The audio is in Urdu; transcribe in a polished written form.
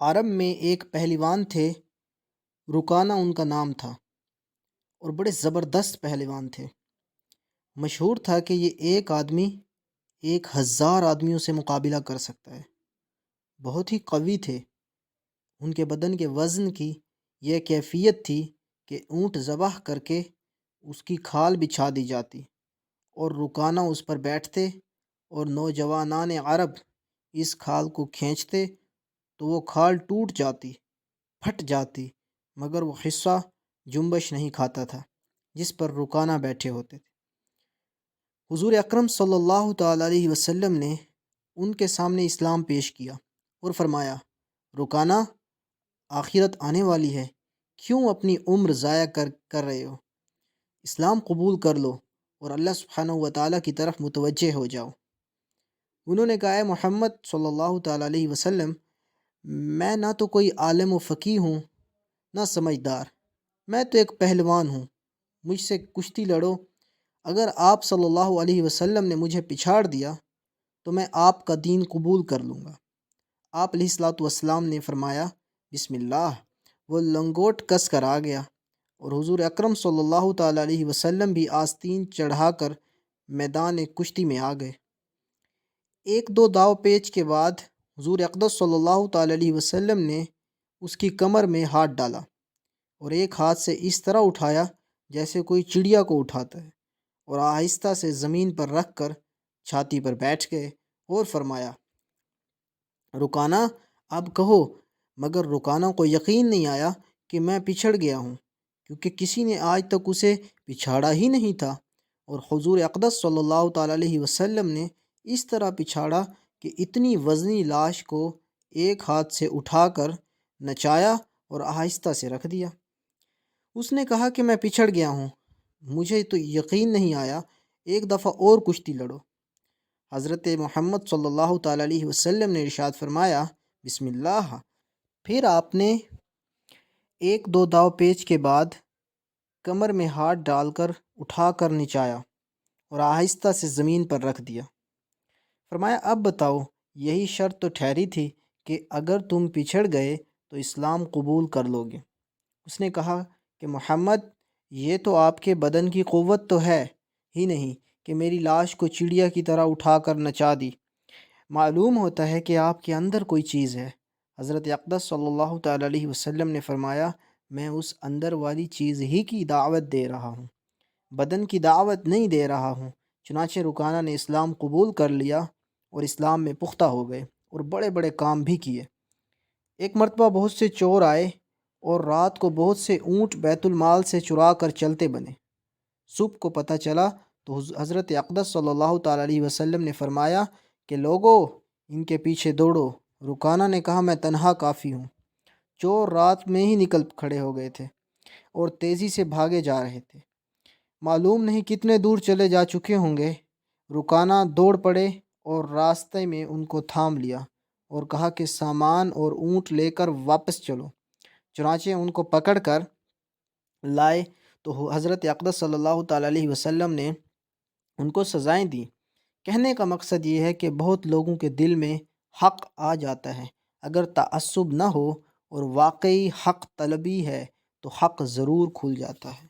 عرب میں ایک پہلوان تھے، رکانہ ان کا نام تھا، اور بڑے زبردست پہلوان تھے۔ مشہور تھا کہ یہ ایک آدمی 1000 آدمیوں سے مقابلہ کر سکتا ہے۔ بہت ہی قوی تھے۔ ان کے بدن کے وزن کی یہ کیفیت تھی کہ اونٹ ذبح کر کے اس کی کھال بچھا دی جاتی اور رکانہ اس پر بیٹھتے اور نوجوانان عرب اس کھال کو کھینچتے تو وہ کھال ٹوٹ جاتی، پھٹ جاتی، مگر وہ حصہ جنبش نہیں کھاتا تھا جس پر رکانہ بیٹھے ہوتے تھے۔ حضور اکرم صلی اللہ تعالیٰ علیہ وسلم نے ان کے سامنے اسلام پیش کیا اور فرمایا، رکانہ، آخرت آنے والی ہے، کیوں اپنی عمر ضائع کر رہے ہو؟ اسلام قبول کر لو اور اللہ سبحانہ و تعالیٰ کی طرف متوجہ ہو جاؤ۔ انہوں نے کہا، محمد صلی اللہ تعالیٰ علیہ وسلم، میں نہ تو کوئی عالم و فقیہ ہوں نہ سمجھدار، میں تو ایک پہلوان ہوں، مجھ سے کشتی لڑو۔ اگر آپ صلی اللہ علیہ وسلم نے مجھے پچھاڑ دیا تو میں آپ کا دین قبول کر لوں گا۔ آپ علیہ الصلوۃ والسلام نے فرمایا، بسم اللہ۔ وہ لنگوٹ کس کر آ گیا اور حضور اکرم صلی اللہ تعالیٰ علیہ وسلم بھی آستین چڑھا کر میدان کشتی میں آ گئے۔ ایک دو داؤ پیچ کے بعد حضور اقدس صلی اللہ تعالیٰ علیہ وسلم نے اس کی کمر میں ہاتھ ڈالا اور ایک ہاتھ سے اس طرح اٹھایا جیسے کوئی چڑیا کو اٹھاتا ہے، اور آہستہ سے زمین پر رکھ کر چھاتی پر بیٹھ گئے اور فرمایا، رکانہ، اب کہو۔ مگر رکانہ کو یقین نہیں آیا کہ میں پچھڑ گیا ہوں، کیونکہ کسی نے آج تک اسے پچھاڑا ہی نہیں تھا، اور حضور اقدس صلی اللہ تعالیٰ علیہ وسلم نے اس طرح پچھاڑا کہ اتنی وزنی لاش کو ایک ہاتھ سے اٹھا کر نچایا اور آہستہ سے رکھ دیا۔ اس نے کہا کہ میں پچھڑ گیا ہوں، مجھے تو یقین نہیں آیا، ایک دفعہ اور کشتی لڑو۔ حضرت محمد صلی اللہ تعالیٰ علیہ وسلم نے ارشاد فرمایا، بسم اللہ۔ پھر آپ نے ایک دو داؤ پیچ کے بعد کمر میں ہاتھ ڈال کر اٹھا کر نچایا اور آہستہ سے زمین پر رکھ دیا۔ فرمایا، اب بتاؤ، یہی شرط تو ٹھہری تھی کہ اگر تم پچھڑ گئے تو اسلام قبول کر لو گے۔ اس نے کہا کہ محمد، یہ تو آپ کے بدن کی قوت تو ہے ہی نہیں کہ میری لاش کو چڑیا کی طرح اٹھا کر نچا دی، معلوم ہوتا ہے کہ آپ کے اندر کوئی چیز ہے۔ حضرت اقدس صلی اللہ تعالیٰ علیہ وسلم نے فرمایا، میں اس اندر والی چیز ہی کی دعوت دے رہا ہوں، بدن کی دعوت نہیں دے رہا ہوں۔ چنانچہ رکانہ نے اسلام قبول کر لیا اور اسلام میں پختہ ہو گئے اور بڑے بڑے کام بھی کیے۔ ایک مرتبہ بہت سے چور آئے اور رات کو بہت سے اونٹ بیت المال سے چرا کر چلتے بنے۔ صبح کو پتہ چلا تو حضرت اقدس صلی اللہ تعالیٰ علیہ وسلم نے فرمایا کہ لوگو، ان کے پیچھے دوڑو۔ رکانہ نے کہا، میں تنہا کافی ہوں۔ چور رات میں ہی نکل کھڑے ہو گئے تھے اور تیزی سے بھاگے جا رہے تھے، معلوم نہیں کتنے دور چلے جا چکے ہوں گے۔ رکانہ دوڑ پڑے اور راستے میں ان کو تھام لیا اور کہا کہ سامان اور اونٹ لے کر واپس چلو۔ چنانچہ ان کو پکڑ کر لائے تو حضرت اقدس صلی اللہ تعالیٰ علیہ وسلم نے ان کو سزائیں دیں۔ کہنے کا مقصد یہ ہے کہ بہت لوگوں کے دل میں حق آ جاتا ہے، اگر تعصب نہ ہو اور واقعی حق طلبی ہے تو حق ضرور کھل جاتا ہے۔